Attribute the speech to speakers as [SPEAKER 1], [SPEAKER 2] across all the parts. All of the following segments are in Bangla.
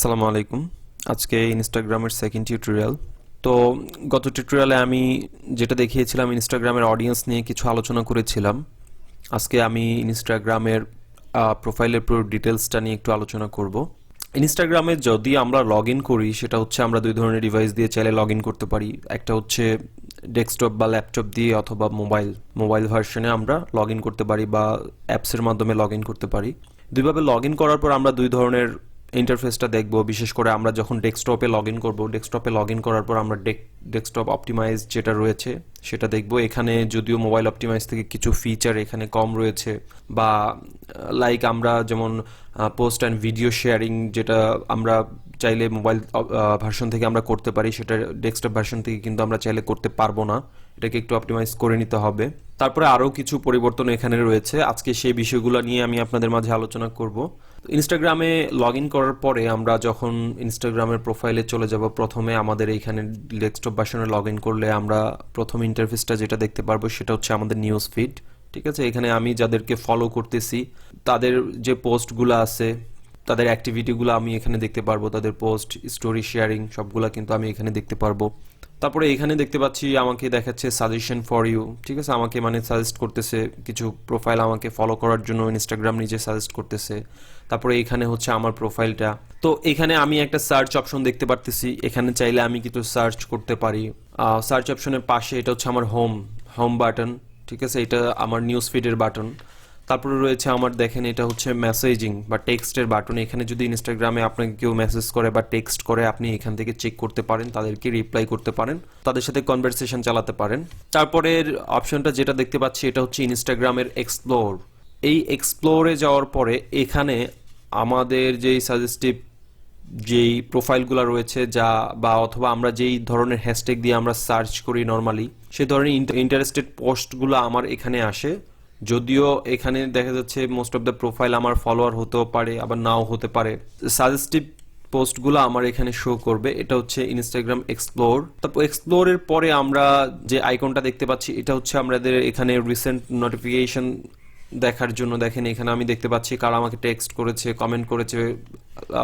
[SPEAKER 1] আসসালামু আলাইকুম। আজকে ইনস্টাগ্রামের সেকেন্ড টিউটোরিয়াল। তো গত টিউটোরিয়ালে আমি যেটা দেখিয়েছিলাম ইনস্টাগ্রামের অডিয়েন্স নিয়ে কিছু আলোচনা করেছিলাম। আজকে আমি ইনস্টাগ্রামের প্রোফাইলের পুরো ডিটেলসটা নিয়ে একটু আলোচনা করব। ইনস্টাগ্রামে যদি আমরা লগ ইন করি সেটা হচ্ছে আমরা দুই ধরনের ডিভাইস দিয়ে চাইলে লগ ইন করতে পারি। একটা হচ্ছে ডেস্কটপ বা ল্যাপটপ দিয়ে অথবা মোবাইল ভার্সনে আমরা লগ ইন করতে পারি বা অ্যাপসের মাধ্যমে লগ ইন করতে পারি। দুইভাবে লগ ইন করার পর আমরা দুই ধরনের ইন্টারফেসটা দেখব। বিশেষ করে আমরা যখন ডেস্কটপে লগ ইন করবো, ডেস্কটপে লগ ইন করার পর আমরা ডেস্কটপ অপটিমাইজ যেটা রয়েছে সেটা দেখব। এখানে যদিও মোবাইল অপটিমাইজ থেকে কিছু ফিচার এখানে কম রয়েছে, বা লাইক আমরা যেমন পোস্ট অ্যান্ড ভিডিও শেয়ারিং যেটা আমরা চাইলে মোবাইল ভার্সন থেকে আমরা করতে পারি, সেটা ডেস্কটপ ভার্সন থেকে কিন্তু আমরা চাইলে করতে পারবো না। এটাকে একটু অপটিমাইজ করে নিতে হবে। তারপরে আরও কিছু পরিবর্তন এখানে রয়েছে। আজকে সেই বিষয়গুলো নিয়ে আমি আপনাদের মাঝে আলোচনা করব। ইনস্টাগ্রামে লগ ইন করার পরে আমরা যখন ইনস্টাগ্রামের প্রোফাইলে চলে যাব, প্রথমে আমাদের এইখানে ডেস্কটপ ভার্সনে লগ ইন করলে আমরা প্রথম ইন্টারফেসটা যেটা দেখতে পারবো সেটা হচ্ছে আমাদের নিউজ ফিড। ঠিক আছে, এখানে আমি যাদেরকে ফলো করতেছি তাদের যে পোস্টগুলো আছে, তাদের অ্যাক্টিভিটিগুলো আমি এখানে দেখতে পারবো। তাদের পোস্ট, স্টোরি শেয়ারিং সবগুলো কিন্তু আমি এখানে দেখতে পারবো। তারপরে এখানে দেখতে পাচ্ছি আমাকে দেখাচ্ছে সাজেশন ফর ইউ। ঠিক আছে, আমাকে মানে সাজেস্ট করতেছে কিছু প্রোফাইল আমাকে ফলো করার জন্য ইনস্টাগ্রাম নিজে সাজেস্ট করতেছে। তারপরে এখানে হচ্ছে আমার প্রোফাইলটা। তো এখানে আমি একটা সার্চ অপশন দেখতে পারতেছি। এখানে চাইলে আমি কিছু সার্চ করতে পারি। সার্চ অপশনের পাশে এটা হচ্ছে আমার হোম বাটন। ঠিক আছে, এটা আমার নিউজ ফিডের বাটন। তারপরে রয়েছে আমার, দেখেন এটা হচ্ছে মেসেজিং বা টেক্সটের বাটন। এখানে যদি ইনস্টাগ্রামে আপনাকে কেউ মেসেজ করে বা টেক্সট করে, আপনি এখান থেকে চেক করতে পারেন, তাদেরকে রিপ্লাই করতে পারেন, তাদের সাথে কনভারসেশন চালাতে পারেন। তারপরের অপশনটা যেটা দেখতে পাচ্ছি এটা হচ্ছে ইনস্টাগ্রামের এক্সপ্লোর। এই এক্সপ্লোরে যাওয়ার পরে এখানে আমাদের যেই সাজেস্টিভ যেই প্রোফাইলগুলো রয়েছে যা বা অথবা আমরা যেই ধরনের হ্যাশট্যাগ দিয়ে আমরা সার্চ করি নর্মালি, সেই ধরনের ইন্টারেস্টেড পোস্টগুলো আমার এখানে আসে। যদিও এখানে দেখা যাচ্ছে মোস্ট অফ দ্য প্রোফাইল আমার ফলোয়ার হতেও পারে, আবার নাও হতে পারে। সাজেস্টিভ পোস্টগুলো আমার এখানে শো করবে। এটা হচ্ছে ইনস্টাগ্রাম এক্সপ্লোর। তারপর এক্সপ্লোরের পরে আমরা যে আইকনটা দেখতে পাচ্ছি এটা হচ্ছে আমাদের এখানে রিসেন্ট নোটিফিকেশন দেখার জন্য। দেখেন এখানে আমি দেখতে পাচ্ছি কারা আমাকে টেক্সট করেছে, কমেন্ট করেছে,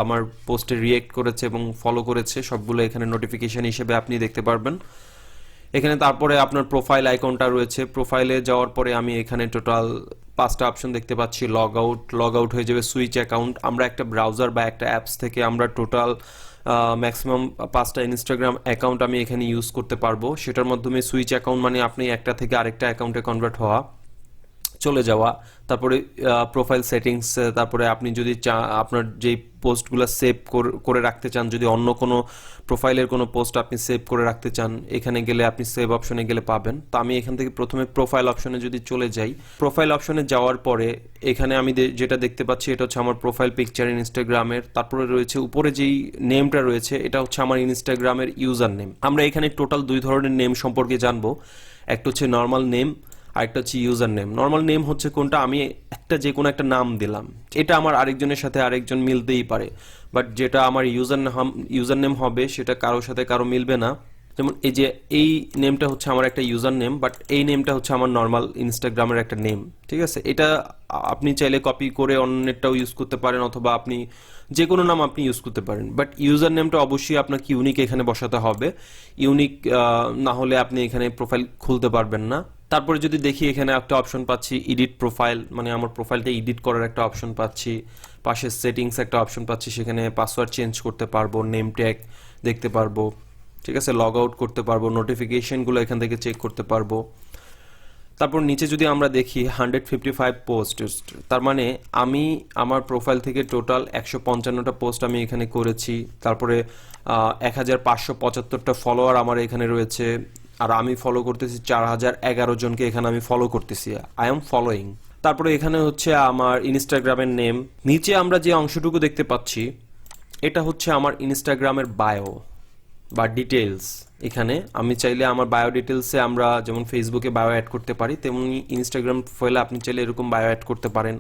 [SPEAKER 1] আমার পোস্টে রিয়েক্ট করেছে এবং ফলো করেছে, সবগুলো এখানে নোটিফিকেশন হিসেবে আপনি দেখতে পারবেন এখানে। তারপরে আপনার প্রোফাইল আইকনটা রয়েছে। প্রোফাইলে যাওয়ার পরে আমি এখানে টোটাল 5টা অপশন দেখতে পাচ্ছি। লগ আউট হয়ে যাবে সুইচ অ্যাকাউন্ট। আমরা একটা ব্রাউজার বা একটা অ্যাপস থেকে আমরা টোটাল ম্যাক্সিমাম 5টা ইনস্টাগ্রাম অ্যাকাউন্ট আমি এখানে ইউজ করতে পারবো। সেটার মাধ্যমে সুইচ অ্যাকাউন্ট মানে আপনি একটা থেকে আরেকটা অ্যাকাউন্টে কনভার্ট হওয়া, চলে যাওয়া। তারপরে প্রোফাইল সেটিংস, তারপরে আপনি যদি আপনার যেই পোস্টগুলো সেভ করে রাখতে চান, যদি অন্য কোনো প্রোফাইলের কোনো পোস্ট আপনি সেভ করে রাখতে চান, এখানে গেলে আপনি সেভ অপশনে গেলে পাবেন। তো আমি এখান থেকে প্রথমে প্রোফাইল অপশনে যদি চলে যাই, প্রোফাইল অপশনে যাওয়ার পরে এখানে আমি যেটা দেখতে পাচ্ছি এটা হচ্ছে আমার প্রোফাইল পিকচার ইনস্টাগ্রামের। তারপরে রয়েছে উপরে যেই নেমটা রয়েছে এটা হচ্ছে আমার ইনস্টাগ্রামের ইউজার নেম। আমরা এখানে টোটাল দুই ধরনের নেম সম্পর্কে জানবো। একটা হচ্ছে নর্মাল নেম, আরেকটা হচ্ছে ইউজার নেম। নর্মাল নেম হচ্ছে কোনটা, আমি একটা যে কোনো একটা নাম দিলাম, এটা আমার আরেকজনের সাথে আরেকজন মিলতেই পারে। বাট যেটা আমার ইউজার নেম হবে সেটা কারোর সাথে কারো মিলবে না। যেমন এই যে এই নেমটা হচ্ছে আমার একটা ইউজার নেম, বাট এই নেমটা হচ্ছে আমার নর্মাল ইনস্টাগ্রামের একটা নেম। ঠিক আছে, এটা আপনি চাইলে কপি করে অন্যটাও ইউজ করতে পারেন, অথবা আপনি যে কোনো নাম আপনি ইউজ করতে পারেন। বাট ইউজার নেমটা অবশ্যই আপনাকে ইউনিক এখানে বসাতে হবে। ইউনিক না হলে আপনি এখানে প্রোফাইল খুলতে পারবেন না। তারপরে যদি দেখি এখানে একটা অপশন পাচ্ছি এডিট প্রোফাইল, মানে আমার প্রোফাইলটা এডিট করার একটা অপশন পাচ্ছি। পাশে সেটিংস একটা অপশন পাচ্ছি, সেখানে পাসওয়ার্ড চেঞ্জ করতে পারবো, নেম ট্যাগ দেখতে পারবো। ঠিক আছে, লগ আউট করতে পারবো, নোটিফিকেশনগুলো এখান থেকে চেক করতে পারবো। তারপর নিচে যদি আমরা দেখি 155 পোস্ট, তার মানে আমি আমার প্রোফাইল থেকে টোটাল 155টা পোস্ট আমি এখানে করেছি। তারপরে 1575টা ফলোয়ার আমার এখানে রয়েছে, আর আমি ফলো করতেছি 4011 জনকে এখানে আমি ফলো করতেছি। I am following. তারপরে এখানে হচ্ছে আমার ইনস্টাগ্রামের নেম। নিচে আমরা যে অংশটুকু দেখতে পাচ্ছি এটা হচ্ছে আমার ইনস্টাগ্রামের বায়ো বা ডিটেলস। এখানে আমি চাইলে আমার বায়ো ডিটেলসে আমরা যেমন ফেসবুকে বায়ো অ্যাড করতে পারি, তেমনি ইনস্টাগ্রাম প্রোফাইলে আপনি চাইলে এরকম বায়ো অ্যাড করতে পারেন।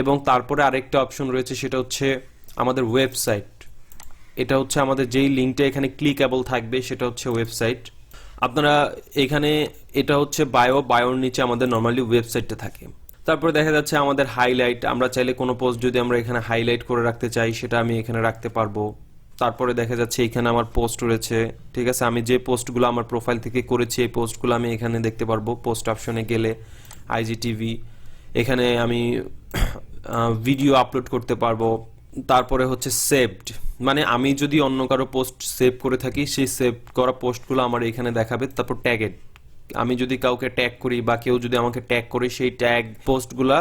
[SPEAKER 1] এবং তারপরে আরেকটা অপশন রয়েছে, সেটা হচ্ছে আমাদের ওয়েবসাইট। এটা হচ্ছে আমাদের যেই লিঙ্কটা এখানে ক্লিকেবল থাকবে সেটা হচ্ছে ওয়েবসাইট। আপনারা এখানে, এটা হচ্ছে বায়োর নিচে আমাদের নর্মালি ওয়েবসাইটটা থাকে। তারপরে দেখা যাচ্ছে আমাদের হাইলাইট, আমরা চাইলে কোনো পোস্ট যদি আমরা এখানে হাইলাইট করে রাখতে চাই সেটা আমি এখানে রাখতে পারবো। তারপরে দেখা যাচ্ছে এখানে আমার পোস্ট রয়েছে, ঠিক আছে, আমি যে পোস্টগুলো আমার প্রোফাইল থেকে করেছি এই পোস্টগুলো আমি এখানে দেখতে পারবো। পোস্ট অপশনে গেলে আইজিটিভি, এখানে আমি ভিডিও আপলোড করতে পারবো। তারপরে হচ্ছে সেভড, মানে আমি যদি অন্য কারো পোস্ট সেভ করে থাকি সেই সেভ করা পোস্টগুলো আমার এখানে দেখাবে। তারপর ট্যাগেড, আমি যদি কাউকে ট্যাগ করি বা কেউ যদি আমাকে ট্যাগ করে সেই ট্যাগ পোস্টগুলা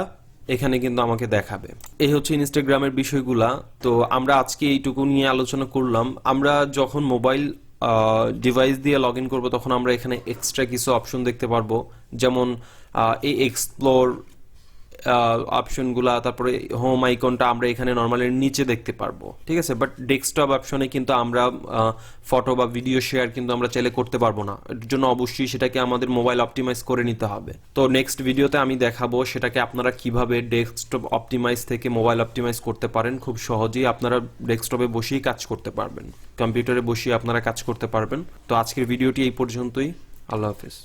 [SPEAKER 1] এখানে কিন্তু আমাকে দেখাবে। এই হচ্ছে ইনস্টাগ্রামের বিষয়গুলা। তো আমরা আজকে এইটুকু নিয়ে আলোচনা করলাম। আমরা যখন মোবাইল ডিভাইস দিয়ে লগ ইন করবো তখন আমরা এখানে এক্সট্রা কিছু অপশন দেখতে পারবো, যেমন এই এক্সপ্লোর অপশনগুলা, তারপরে হোম আইকনটা আমরা এখানে নর্মালি নিচে দেখতে পারবো, ঠিক আছে। বাট ডেস্কটপ অপশনে কিন্তু আমরা ফটো বা ভিডিও শেয়ার কিন্তু আমরা চাইলে করতে পারবো না। এর জন্য অবশ্যই সেটাকে আমাদের মোবাইল অপটিমাইজ করে নিতে হবে। তো নেক্সট ভিডিওতে আমি দেখাবো সেটাকে আপনারা কিভাবে ডেস্কটপ অপটিমাইজ থেকে মোবাইল অপটিমাইজ করতে পারেন। খুব সহজেই আপনারা ডেস্কটপে বসেই কাজ করতে পারবেন, কম্পিউটারে বসেই আপনারা কাজ করতে পারবেন। তো আজকের ভিডিওটি এই পর্যন্তই। আল্লাহ হাফেজ।